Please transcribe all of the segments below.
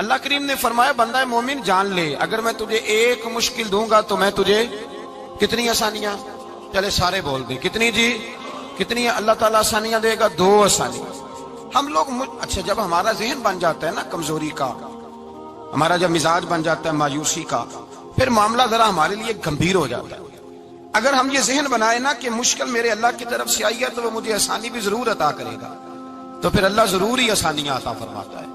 اللہ کریم نے فرمایا بندہ مومن جان لے اگر میں تجھے ایک مشکل دوں گا تو میں تجھے کتنی آسانیاں، چلے سارے بول دیں کتنی جی، کتنی اللہ تعالیٰ آسانیاں دے گا؟ 2 آسانیاں۔ ہم لوگ اچھا جب ہمارا ذہن بن جاتا ہے نا کمزوری کا، ہمارا جب مزاج بن جاتا ہے مایوسی کا، پھر معاملہ ذرا ہمارے لیے گمبھیر ہو جاتا ہے۔ اگر ہم یہ ذہن بنائے نا کہ مشکل میرے اللہ کی طرف سے آئی ہے تو وہ مجھے آسانی بھی ضرور عطا کرے گا، تو پھر اللہ ضرور ہی آسانیاں عطا فرماتا ہے۔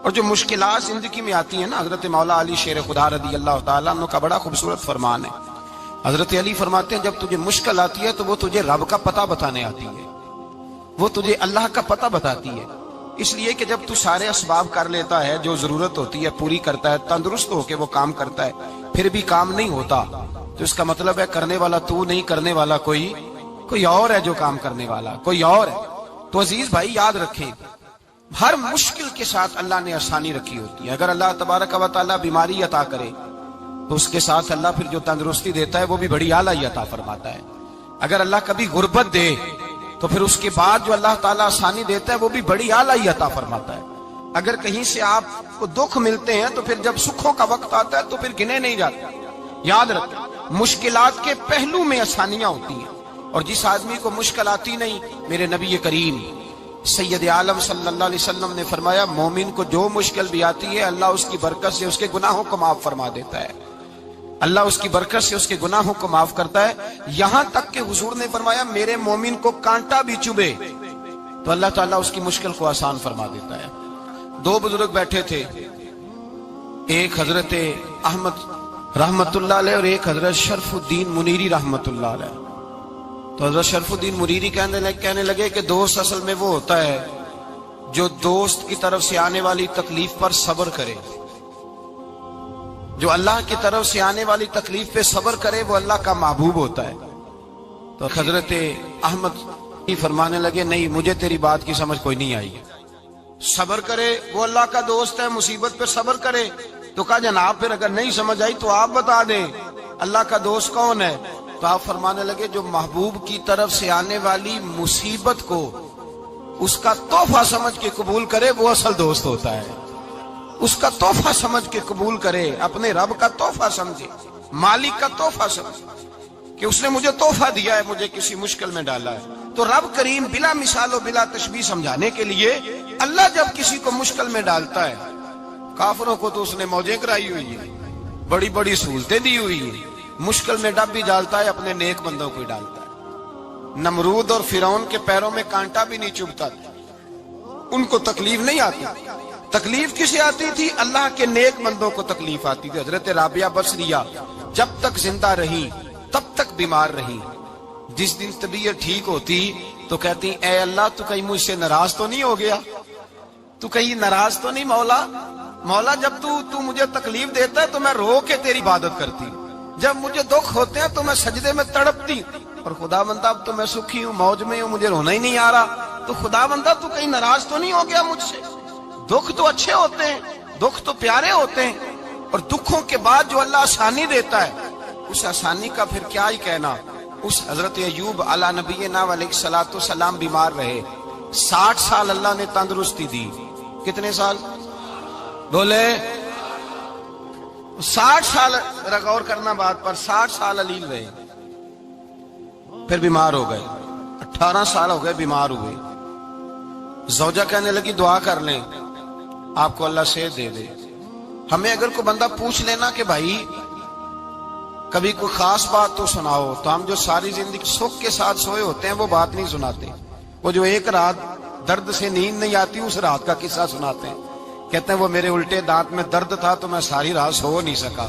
اور جو مشکلات زندگی میں آتی ہیں نا، حضرت مولا علی شیر خدا رضی اللہ تعالیٰ عنہ کا بڑا خوبصورت فرمان ہے۔ حضرت علی فرماتے ہیں جب تجھے مشکل آتی ہے تو وہ تجھے رب کا پتہ بتانے آتی ہے، وہ تجھے اللہ کا پتہ بتاتی ہے، اس لیے کہ جب تو سارے اسباب کر لیتا ہے، جو ضرورت ہوتی ہے پوری کرتا ہے، تندرست ہو کے وہ کام کرتا ہے، پھر بھی کام نہیں ہوتا، تو اس کا مطلب ہے کرنے والا تو نہیں، کرنے والا کوئی اور ہے، جو کام کرنے والا کوئی اور ہے۔ تو عزیز بھائی یاد رکھیں، ہر مشکل کے ساتھ اللہ نے آسانی رکھی ہوتی ہے۔ اگر اللہ تبارک و تعالیٰ بیماری عطا کرے تو اس کے ساتھ اللہ پھر جو تندرستی دیتا ہے وہ بھی بڑی اعلیٰ عطا فرماتا ہے۔ اگر اللہ کبھی غربت دے تو پھر اس کے بعد جو اللہ تعالیٰ آسانی دیتا ہے وہ بھی بڑی اعلیٰ عطا فرماتا ہے۔ اگر کہیں سے آپ کو دکھ ملتے ہیں تو پھر جب سکھوں کا وقت آتا ہے تو پھر گنے نہیں جاتے۔ یاد رکھیں مشکلات کے پہلو میں آسانیاں ہوتی ہیں، اور جس آدمی کو مشکل آتی نہیں، میرے نبی کریم سید عالم صلی اللہ علیہ وسلم نے فرمایا مومن کو جو مشکل بھی آتی ہے اللہ اس کی برکت سے اس کے گناہوں کو معاف فرما دیتا ہے، اللہ اس کی برکت سے اس کے گناہوں کو معاف کرتا ہے، یہاں تک کہ حضور نے فرمایا میرے مومن کو کانٹا بھی چبھے تو اللہ تعالیٰ اس کی مشکل کو آسان فرما دیتا ہے۔ 2 بزرگ بیٹھے تھے، ایک حضرت احمد رحمت اللہ علیہ اور ایک حضرت شرف الدین منیری رحمت اللہ علیہ۔ تو حضرت شرف الدین منیری کہنے لگے کہ دوست اصل میں وہ ہوتا ہے جو دوست کی طرف سے آنے والی تکلیف پر صبر کرے، جو اللہ کی طرف سے آنے والی تکلیف پہ صبر کرے وہ اللہ کا محبوب ہوتا ہے۔ تو حضرت احمد فرمانے لگے نہیں مجھے تیری بات کی سمجھ کوئی نہیں آئی، صبر کرے وہ اللہ کا دوست ہے، مصیبت پہ صبر کرے۔ تو کہا جناب پھر اگر نہیں سمجھ آئی تو آپ بتا دیں اللہ کا دوست کون ہے؟ تو آپ فرمانے لگے جو محبوب کی طرف سے آنے والی مصیبت کو اس کا تحفہ سمجھ کے قبول کرے وہ اصل دوست ہوتا ہے، اس کا تحفہ سمجھ کے قبول کرے، اپنے رب کا تحفہ سمجھے، مالک کا تحفہ سمجھے کہ اس نے مجھے تحفہ دیا ہے، مجھے کسی مشکل میں ڈالا ہے۔ تو رب کریم بلا مثال و بلا تشبیہ سمجھانے کے لیے اللہ جب کسی کو مشکل میں ڈالتا ہے، کافروں کو تو اس نے موجیں کرائی ہوئی ہے، بڑی بڑی سہولتیں دی ہوئی ہیں، مشکل میں ڈب بھی ڈالتا ہے، اپنے نیک بندوں کو ہی ڈالتا ہے۔ نمرود اور فرعون کے پیروں میں کانٹا بھی نہیں چبھتا تھا، ان کو تکلیف نہیں آتی، تکلیف کسے آتی تھی؟ اللہ کے نیک بندوں کو تکلیف آتی تھی۔ حضرت رابعہ بصریہ جب تک زندہ رہی تب تک بیمار رہی، جس دن طبیعت ٹھیک ہوتی تو کہتی اے اللہ تو کہیں مجھ سے ناراض تو نہیں ہو گیا، تو کہیں ناراض تو نہیں مولا جب تو مجھے تکلیف دیتا ہے تو میں رو کے تیری عبادت کرتی، جب مجھے دکھ ہوتے ہیں تو میں سجدے میں تڑپتی، اور خدا بندہ اب تو میں سکھی ہوں، موج میں ہوں، مجھے رونا ہی نہیں آ رہا، تو خدا بندہ تو کہیں ناراض تو نہیں ہو گیا مجھ سے؟ دکھ تو اچھے ہوتے ہیں، دکھ تو پیارے ہوتے ہیں، اور دکھوں کے بعد جو اللہ آسانی دیتا ہے اس آسانی کا پھر کیا ہی کہنا۔ اس حضرت ایوب علی نبینا علیہ الصلوۃ والسلام بیمار رہے، 60 سال اللہ نے تندرستی دی۔ کتنے سال بولے؟ 60 سال، غور کرنا بات پر، 60 سال علیل رہے، پھر بیمار ہو گئے، 18 سال ہو گئے بیمار ہوئے۔ زوجہ کہنے لگی دعا کر لیں آپ کو اللہ صحت دے دے۔ ہمیں اگر کوئی بندہ پوچھ لینا کہ بھائی کبھی کوئی خاص بات تو سناؤ، تو ہم جو ساری زندگی سکھ کے ساتھ سوئے ہوتے ہیں وہ بات نہیں سناتے، وہ جو ایک رات درد سے نیند نہیں آتی اس رات کا قصہ سناتے ہیں، کہتے ہیں وہ میرے الٹے دانت میں درد تھا تو میں ساری رات سو نہیں سکا۔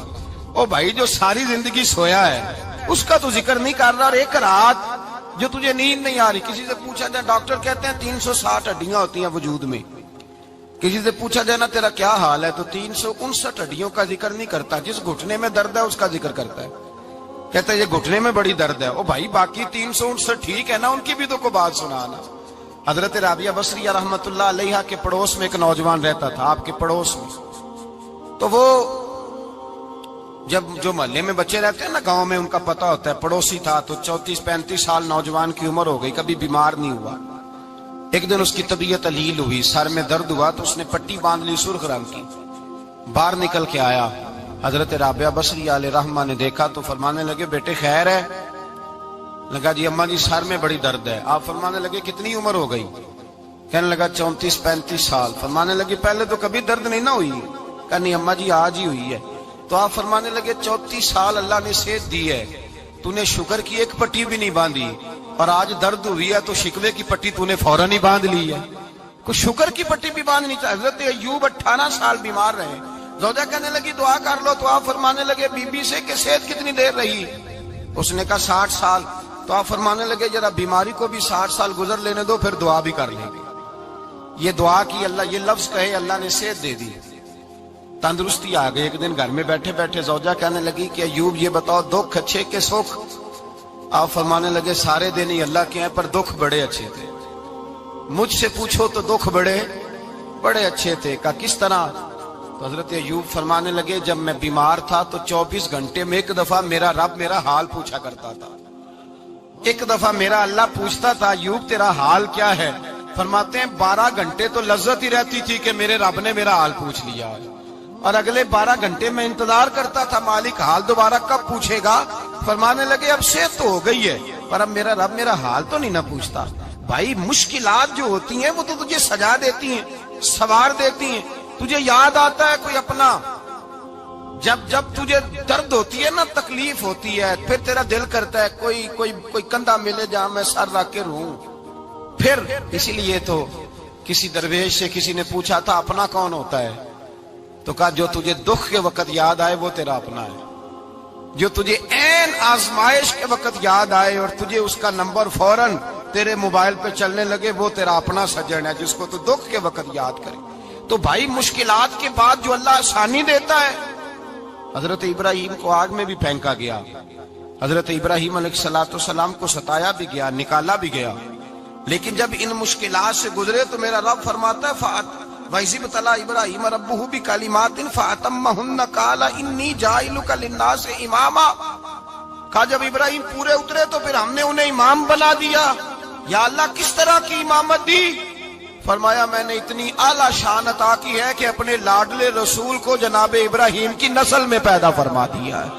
او بھائی جو ساری زندگی سویا ہے اس کا تو ذکر نہیں کر رہا، اور ایک رات جو تجھے نیند نہیں آ رہی، کسی سے پوچھا جائے، ڈاکٹر کہتے ہیں 360 ہڈیاں ہوتی ہیں وجود میں، کسی سے پوچھا جائے نا تیرا کیا حال ہے تو 359 ہڈیوں کا ذکر نہیں کرتا، جس گھٹنے میں درد ہے اس کا ذکر کرتا ہے، کہتا ہے یہ گھٹنے میں بڑی درد ہے۔ او بھائی باقی 359 ٹھیک ہے نا، ان کی بھی تو کوئی بات سنانا۔ حضرت رابعہ بصریہ رحمت اللہ علیہ کے پڑوس میں ایک نوجوان رہتا تھا، آپ کے پڑوس میں، تو وہ جب جو محلے میں بچے رہتے ہیں نا گاؤں میں ان کا پتہ ہوتا ہے، پڑوسی تھا تو 34-35 سال نوجوان کی عمر ہو گئی، کبھی بیمار نہیں ہوا۔ ایک دن اس کی طبیعت علیل ہوئی، سر میں درد ہوا تو اس نے پٹی باندھ لی سرخ رنگ کی، باہر نکل کے آیا، حضرت رابعہ بصری علیہ رحمہ نے دیکھا تو فرمانے لگے بیٹے خیر ہے؟ لگا جی اماں جی سر میں بڑی درد ہے۔ آپ فرمانے لگے کتنی عمر ہو گئی؟ کہنے لگا 34-35 سال۔ فرمانے لگے پہلے تو کبھی درد نہیں نہ ہوئی؟ کہا نہیں اماں جی آج ہی ہوئی ہے۔ تو آپ فرمانے لگے 34 سال اللہ نے صحت دی ہے، تو نے شکر کی ایک پٹی بھی نہیں باندھی، اور آج درد ہوئی ہے تو شکوے کی پٹی تو نے فوراً ہی باندھ لی ہے، کوئی شکر کی پٹی بھی باندھنی چاہیے۔ حضرت ایوب 18 سال بیمار رہے، زوجہ کہنے لگی دعا کر لو، تو آپ فرمانے لگے بی بی سے کہ صحت کتنی دیر رہی؟ اس نے کہا 60 سال۔ تو آپ فرمانے لگے ذرا بیماری کو بھی 60 سال گزر لینے دو، پھر دعا بھی کر لیں گے۔ یہ دعا کی، اللہ یہ لفظ کہے اللہ نے صحت دے دی، تندرستی آ گئی۔ ایک دن گھر میں بیٹھے بیٹھے زوجہ کہنے لگی کہ ایوب یہ بتاؤ دکھ اچھے کہ سکھ؟ آپ فرمانے لگے سارے دن ہی اللہ کے ہیں پر دکھ بڑے اچھے تھے۔ مجھ سے پوچھو تو دکھ بڑے اچھے تھے۔ کہا کس طرح؟ تو حضرت ایوب فرمانے لگے جب میں بیمار تھا تو 24 گھنٹے میں ایک دفعہ میرا رب میرا حال پوچھا کرتا تھا، ایک دفعہ میرا اللہ پوچھتا تھا ایوب تیرا حال کیا ہے؟ فرماتے ہیں 12 گھنٹے تو لذت ہی رہتی تھی کہ میرے رب نے میرا حال پوچھ لیا، اور اگلے 12 گھنٹے میں انتظار کرتا تھا مالک حال دوبارہ کب پوچھے گا۔ فرمانے لگے اب صحت تو ہو گئی ہے پر اب میرا رب میرا حال تو نہیں نہ پوچھتا۔ بھائی مشکلات جو ہوتی ہیں وہ تو تجھے سجا دیتی ہیں، سوار دیتی ہیں، تجھے یاد آتا ہے کوئی اپنا۔ جب تجھے درد ہوتی ہے نا، تکلیف ہوتی ہے، پھر تیرا دل کرتا ہے کوئی کندھا ملے جہاں میں سر رکھ کے رہوں۔ پھر اسی لیے تو کسی درویش سے کسی نے پوچھا تھا اپنا کون ہوتا ہے؟ تو کہا جو تجھے دکھ کے وقت یاد آئے وہ تیرا اپنا ہے، جو تجھے عین آزمائش کے وقت یاد آئے اور تجھے اس کا نمبر فوراً تیرے موبائل پہ چلنے لگے وہ تیرا اپنا سجن ہے، جس کو تو دکھ کے وقت یاد کرے۔ تو بھائی مشکلات کے بعد جو اللہ آسانی دیتا ہے، حضرت ابراہیم کو آگ میں بھی پھینکا گیا، حضرت ابراہیم علیہ السلام کو ستایا بھی گیا، نکالا بھی گیا، لیکن جب ان مشکلات سے گزرے تو میرا رب فرماتا ہے وَإِذِ ابْتَلَىٰ إِبْرَاهِيمَ رَبُّهُ بِكَلِمَاتٍ فَأَتَمَّهُنَّ قَالَ إِنِّي جَاعِلُكَ لِلنَّاسِ إِمَامًا۔ کہا جب ابراہیم پورے اترے تو پھر ہم نے انہیں امام بنا دیا۔ یا اللہ کس طرح کی امامت دی؟ فرمایا میں نے اتنی اعلیٰ شان عطا کی ہے کہ اپنے لاڈلے رسول کو جناب ابراہیم کی نسل میں پیدا فرما دیا ہے،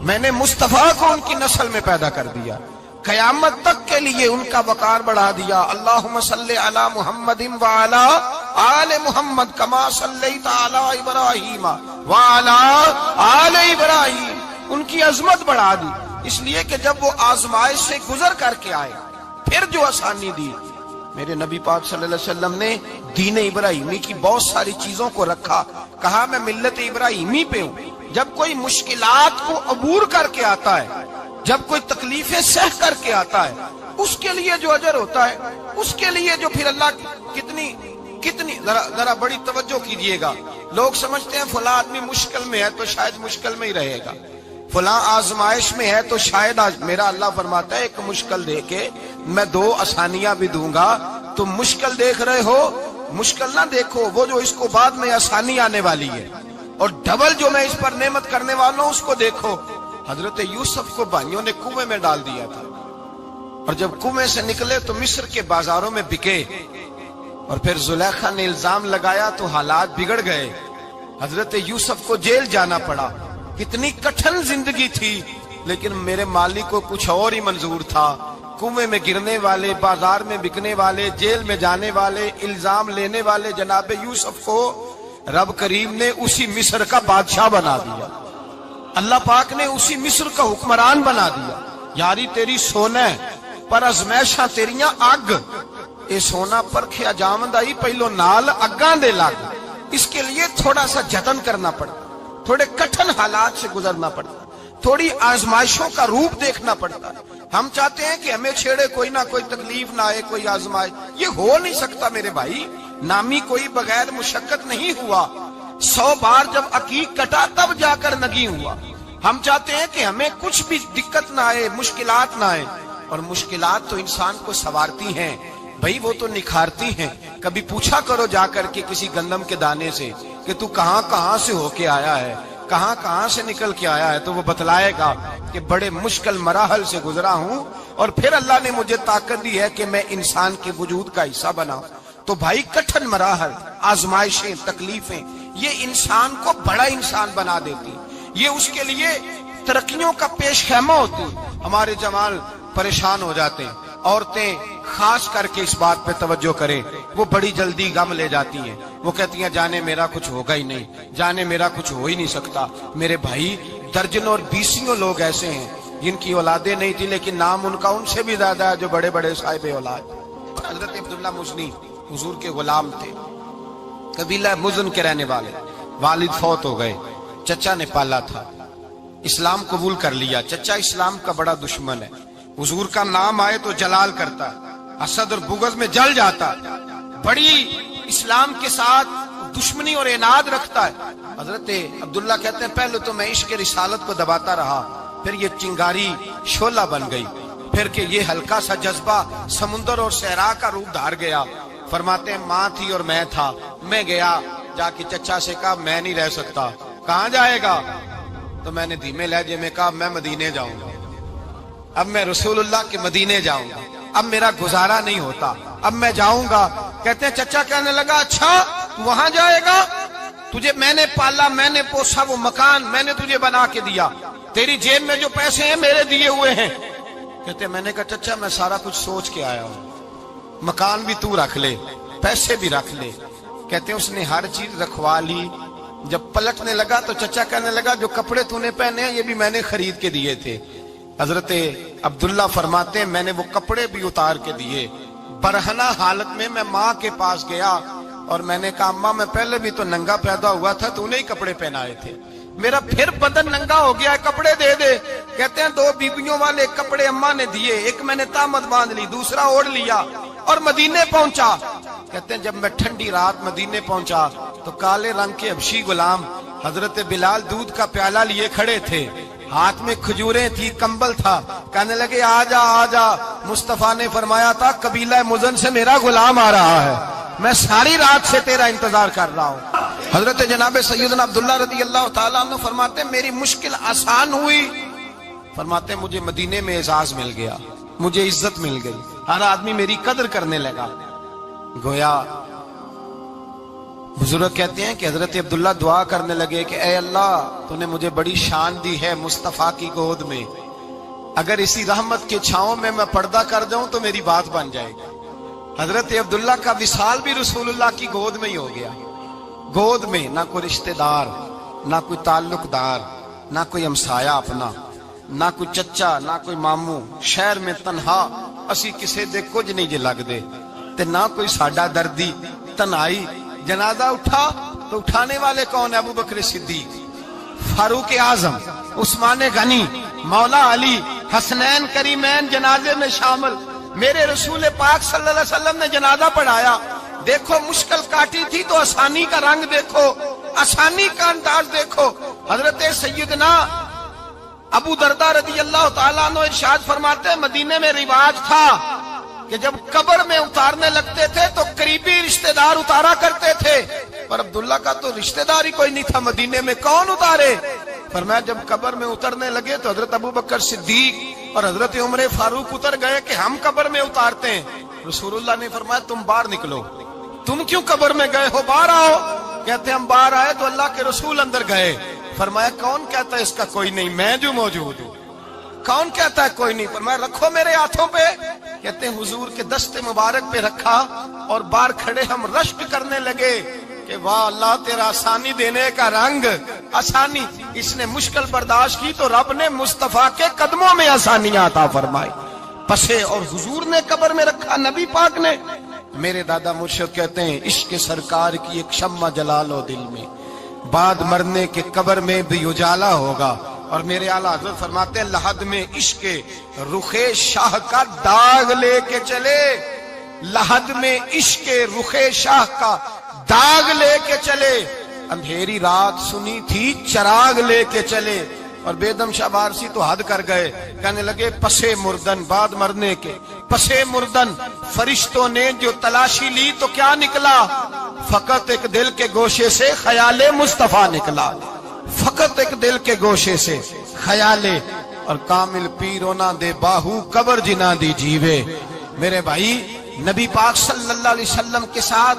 میں نے مصطفیٰ کو ان کی نسل میں پیدا کر دیا، قیامت تک کے لیے ان کا وقار بڑھا دیا۔ اللہم صلی علی محمد وعلی آل محمد کما صلیت علی ابراہیم وعلی آل ابراہیم، ان کی عظمت بڑھا دی، اس لیے کہ جب وہ آزمائش سے گزر کر کے آئے پھر جو آسانی دی۔ میرے نبی پاک صلی اللہ علیہ وسلم نے دین ابراہیمی کی بہت ساری چیزوں کو رکھا، کہا میں ملت ابراہیمی پہ ہوں۔ جب کوئی مشکلات کو عبور کر کے آتا ہے، جب کوئی تکلیفیں سہ کر کے آتا ہے، اس کے لیے جو اجر ہوتا ہے، اس کے لیے جو پھر اللہ کتنی ذرا بڑی توجہ کیجئے گا۔ لوگ سمجھتے ہیں فلاں آدمی مشکل میں ہے تو شاید مشکل میں ہی رہے گا، فلاں آزمائش میں ہے تو شاید میرا اللہ فرماتا ہے ایک مشکل دے کے میں 2 آسانیاں بھی دوں گا۔ تم مشکل دیکھ رہے ہو، مشکل نہ دیکھو، وہ جو اس کو بعد میں آسانی آنے والی ہے، اور ڈبل جو میں اس پر نعمت کرنے والا ہوں اس کو دیکھو۔ حضرت یوسف کو بھائیوں نے کنویں میں ڈال دیا تھا، اور جب کنویں سے نکلے تو مصر کے بازاروں میں بکے، اور پھر زلیخا نے الزام لگایا تو حالات بگڑ گئے، حضرت یوسف کو جیل جانا پڑا۔ کتنی کٹھن زندگی تھی، لیکن میرے مالک کو کچھ اور ہی منظور تھا۔ کنویں میں گرنے والے، بازار میں بکنے والے، جیل میں جانے والے، الزام لینے والے جناب یوسف کو رب کریم نے اسی مصر کا بادشاہ بنا دیا، اللہ پاک نے اسی مصر کا حکمران بنا دیا۔ یاری تیری سونا ہے پر ازمیشاں تیریاں اگ، اے سونا پرکھیا جامد آئی پہلو نال اگاں دے لگ، اس کے لیے تھوڑا سا جتن کرنا پڑتا، تھوڑے کٹھن حالات سے گزرنا پڑتا، تھوڑی آزمائشوں کا روپ دیکھنا پڑتا۔ ہم چاہتے ہیں کہ ہمیں چھیڑے کوئی نہ کوئی تکلیف نہ آئے، کوئی آزمائش، یہ ہو نہیں سکتا میرے بھائی۔ نامی کوئی بغیر مشقت نہیں ہوا، 100 بار جب عقیق کٹا تب جا کر نگی ہوا۔ ہم چاہتے ہیں کہ ہمیں کچھ بھی دقت نہ آئے، مشکلات نہ آئے، اور مشکلات تو انسان کو سنوارتی ہیں بھائی، وہ تو نکھارتی ہیں۔ کبھی پوچھا کرو جا کر کے کسی گندم کے دانے سے کہ تو کہاں سے ہو کے آیا ہے، کہاں سے نکل کے آیا ہے، تو وہ بتلائے گا کہ بڑے مشکل مراحل سے گزرا ہوں، اور پھر اللہ نے مجھے طاقت دی ہے کہ میں انسان کے وجود کا حصہ بنا۔ تو بھائی کٹھن مراحل، آزمائشیں، تکلیفیں، یہ انسان کو بڑا انسان بنا دیتی، یہ اس کے لیے ترقیوں کا پیش خیمہ ہوتی۔ ہمارے جوان پریشان ہو جاتے ہیں، عورتیں خاص کر کے اس بات پہ توجہ کریں، وہ بڑی جلدی غم لے جاتی ہیں، وہ کہتی ہیں جانے میرا کچھ ہوگا ہی نہیں، جانے میرا کچھ ہو ہی نہیں سکتا۔ میرے بھائی درجنوں اور بیسیوں لوگ ایسے ہیں جن کی اولادیں نہیں تھی لیکن نام ان کا ان سے بھی زیادہ ہے جو بڑے بڑے صاحب اولاد۔ حضرت عبداللہ مزنی حضور کے غلام تھے، قبیلہ مزن کے رہنے والے، والد فوت ہو گئے، چچا نے پالا تھا، اسلام قبول کر لیا۔ چچا اسلام کا بڑا دشمن ہے، حضور کا نام آئے تو جلال کرتا، حسد اور بغض میں جل جاتا، بڑی اسلام کے ساتھ دشمنی اور عناد رکھتا ہے۔ حضرت عبداللہ کہتے ہیں پہلے تو میں عشق رسالت کو دباتا رہا، پھر یہ چنگاری شعلہ بن گئی، پھر کہ یہ ہلکا سا جذبہ سمندر اور صحرا کا روپ دھار گیا۔ فرماتے ہیں ماں تھی اور میں تھا، میں گیا جا کے چچا سے کہا میں نہیں رہ سکتا۔ کہاں جائے گا؟ تو میں نے دھیمے لہجے میں کہا میں مدینے جاؤں گا، اب میں رسول اللہ کے مدینے جاؤں گا، اب میرا گزارا نہیں ہوتا، اب میں جاؤں گا۔ کہتے ہیں چچا کہنے لگا اچھا تو وہاں جائے گا؟ تجھے میں نے پالا، میں نے پوسا، وہ مکان میں نے تجھے بنا کے دیا، تیری جیب میں جو پیسے ہیں میرے دیے ہوئے ہیں۔ کہتے ہیں میں نے کہا چچا میں سارا کچھ سوچ کے آیا ہوں، مکان بھی تو رکھ لے، پیسے بھی رکھ لے۔ کہتے ہیں اس نے ہر چیز رکھوا لی۔ جب پلٹنے لگا تو چچا کہنے لگا جو کپڑے تو نے پہنے ہیں یہ بھی میں نے خرید کے دیے تھے۔ حضرت عبداللہ فرماتے ہیں میں نے وہ کپڑے بھی اتار کے دیے، برہنہ حالت میں میں ماں کے پاس گیا اور میں نے کہا اماں میں پہلے بھی تو ننگا پیدا ہوا تھا، تو نے ہی کپڑے پہنائے تھے، میرا پھر بدن ننگا ہو گیا ہے، کپڑے دے دے۔ کہتے ہیں 2 بیبیوں والے کپڑے اماں نے دیے، ایک میں نے تامت باندھ لی، دوسرا اوڑھ لیا اور مدینے پہنچا۔ کہتے ہیں جب میں ٹھنڈی رات مدینے پہنچا تو کالے رنگ کے حبشی غلام حضرت بلال دودھ کا پیالہ لیے کھڑے تھے، ہاتھ میں کھجوریں تھی، کمبل تھا، کہنے لگے آ جا آ جا۔ مصطفیٰ نے فرمایا تھا قبیلہ مزن سے میرا غلام آ رہا ہے، میں ساری رات سے تیرا انتظار کر رہا ہوں۔ حضرت جناب سیدنا عبداللہ رضی اللہ تعالیٰ عنہ فرماتے ہیں میری مشکل آسان ہوئی، فرماتے ہیں مجھے مدینے میں اعزاز مل گیا، مجھے عزت مل گئی، ہر آدمی میری قدر کرنے لگا۔ گویا بزرگ کہتے ہیں کہ حضرت عبداللہ دعا کرنے لگے کہ اے اللہ تو نے مجھے بڑی شان دی ہے مصطفیٰ کی گود میں، اگر اسی رحمت کے چھاؤں میں پردہ کر دوں تو میری بات بن جائے گی۔ حضرت عبداللہ کا وصال بھی رسول اللہ کی گود میں ہی ہو گیا، گود میں، نہ کوئی رشتہ دار، نہ کوئی تعلق دار، نہ کوئی ہمسایہ اپنا، نہ کوئی چچا، نہ کوئی ماموں، شہر میں تنہا اسی کسے دے کچھ نہیں جے لگ دے تے نہ کوئی ساڈا دردی، تنہائی۔ جنازہ اٹھا تو اٹھانے والے کون ہیں؟ ابو بکر صدیق، فاروق اعظم، عثمان غنی، مولا علی، حسنین کریمین جنازے میں شامل۔ میرے رسول پاک صلی اللہ علیہ وسلم نے جنازہ پڑھایا، دیکھو مشکل کاٹی تھی تو آسانی کا رنگ دیکھو، آسانی کا انداز دیکھو۔ حضرت سیدنا ابو دردہ رضی اللہ تعالیٰ عنہ ارشاد فرماتے ہیں مدینے میں رواج تھا کہ جب قبر میں اتارنے لگتے تھے تو قریبی رشتہ دار اتارا کرتے تھے، پر عبداللہ کا تو رشتہ دار ہی کوئی نہیں تھا مدینے میں، کون اتارے؟ فرمایا جب قبر میں اترنے لگے تو حضرت ابو بکر صدیق اور حضرت عمر فاروق اتر گئے کہ ہم قبر میں اتارتے ہیں۔ رسول اللہ نے فرمایا تم باہر نکلو، تم کیوں قبر میں گئے ہو، باہر آؤ۔ کہتے ہیں ہم باہر آئے تو اللہ کے رسول اندر گئے، فرمایا کون کہتا ہے اس کا کوئی نہیں، میں جو موجود ہوں، کون کہتا ہے کوئی نہیں؟ فرمایا رکھو میرے ہاتھوں پہ۔ کہتے ہیں حضور کے دست مبارک پہ رکھا اور باہر کھڑے ہم رشک کرنے لگے کہ واہ اللہ تیرا آسانی دینے کا رنگ، آسانی۔ اس نے مشکل برداشت کی تو رب نے مصطفیٰ کے قدموں میں آسانیاں عطا فرمائی، پسے اور حضور نے قبر میں رکھا، نبی پاک نے۔ میرے دادا مرشد کہتے ہیں عشق سرکار کی ایک شمع جلا لو دل میں، بعد مرنے کے قبر میں بھی اجالا ہوگا۔ اور میرے اعلیٰ حضرت فرماتے ہیں لحد میں عشق رخ شاہ کا داغ لے کے چلے، لحد میں عشق رخ شاہ کا داغ لے کے چلے، اندھیری رات سنی تھی چراغ لے کے چلے۔ اور بیدم شاہ بارسی تو حد کر گئے، کہنے لگے پسے مردن، بعد مرنے کے پسے مردن فرشتوں نے جو تلاشی لی تو کیا نکلا؟ فقط ایک دل کے گوشے سے خیال مصطفیٰ نکلا، فقط ایک دل کے گوشے سے خیال۔ اور کامل پیرونا دے باہو قبر جنا دی جیوے۔ میرے بھائی نبی پاک صلی اللہ علیہ وسلم کے ساتھ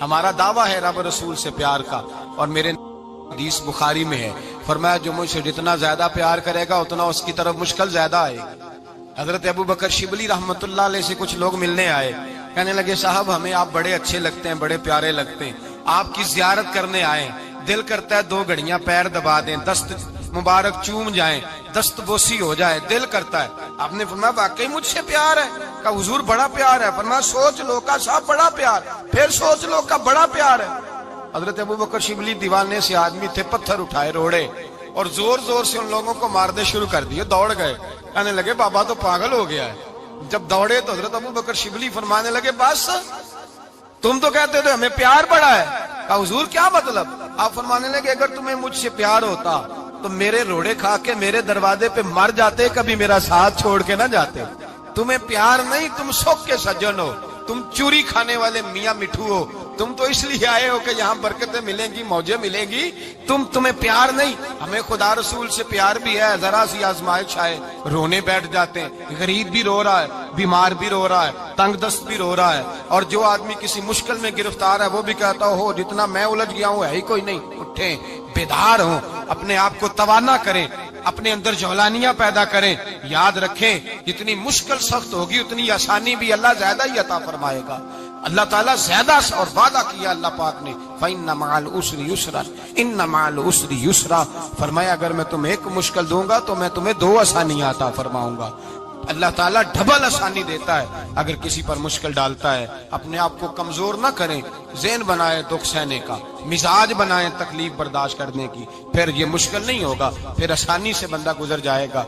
ہمارا دعویٰ ہے رب رسول سے پیار کا، اور میرے حدیث بخاری میں ہے، فرمایا جو مجھ سے جتنا زیادہ پیار کرے گا اتنا اس کی طرف مشکل زیادہ آئے گی۔ حضرت ابو بکر شبلی رحمت اللہ علیہ سے کچھ لوگ ملنے آئے، کہنے لگے صاحب ہمیں آپ بڑے اچھے لگتے ہیں، بڑے پیارے لگتے ہیں، آپ کی زیارت کرنے آئے، دل کرتا ہے 2 گھڑیاں پیر دبا دیں، دست مبارک چوم جائیں، دست بوسی ہو جائے، دل کرتا ہے۔ آپ نے فرمایا واقعی مجھ سے پیار ہے؟ کہا حضور بڑا پیار ہے۔ فرمایا سوچ لو کا صاحب بڑا پیار، پھر سوچ لو کا بڑا پیار ہے۔ حضرت ابو بکر شبلی دیوانے سے آدمی تھے، پتھر اٹھائے روڑے اور زور زور سے ان لوگوں کو مارنے شروع کر دیے، دوڑ گئے، کہنے لگے بابا تو پاگل ہو گیا ہے۔ جب دوڑے تو حضرت ابو بکر شبلی فرمانے لگے بس تم تو کہتے تھے ہمیں پیار بڑا ہے۔ کہا حضور کیا مطلب؟ آپ فرمانے لگے اگر تمہیں مجھ سے پیار ہوتا تو میرے روڑے کھا کے میرے دروازے پہ مر جاتے، کبھی میرا ساتھ چھوڑ کے نہ جاتے۔ تمہیں پیار نہیں، تم سکھ کے سجن ہو، تم چوری کھانے والے میاں مٹھو ہو، تم تو اس لیے آئے ہو کہ یہاں برکتیں ملیں گی، موجیں ملیں گی، تمہیں پیار نہیں۔ ہمیں خدا رسول سے پیار بھی ہے، ذرا سی آزمائش آئے رونے بیٹھ جاتے ہیں، غریب بھی رو رہا ہے، بیمار بھی رو رہا ہے، تنگ دست بھی رو رہا ہے، اور جو آدمی کسی مشکل میں گرفتار ہے وہ بھی کہتا ہو جتنا میں الجھ گیا ہوں ہے ہی کوئی نہیں۔ اٹھیں، بیدار ہوں، اپنے آپ کو توانا کریں، اپنے اندر جولانیاں پیدا کریں، یاد رکھیں جتنی مشکل سخت ہوگی اتنی آسانی بھی اللہ زیادہ ہی عطا فرمائے گا۔ اللہ تعالیٰ زیادہ اور وعدہ کیا اللہ پاک نے، فَإِنَّ مَعَ الْعُسْرِ يُسْرًا إِنَّ مَعَ الْعُسْرِ يُسْرًا، فرمایا اگر میں تمہیں ایک مشکل دوں گا تو میں تمہیں 2 آسانیاں عطا فرماؤں گا۔ اللہ تعالیٰ ڈبل آسانی دیتا ہے اگر کسی پر مشکل ڈالتا ہے۔ اپنے آپ کو کمزور نہ کریں، ذہن بنائیں دکھ سہنے کا، مزاج بنائیں تکلیف برداشت کرنے کی، پھر یہ مشکل نہیں ہوگا، پھر آسانی سے بندہ گزر جائے گا۔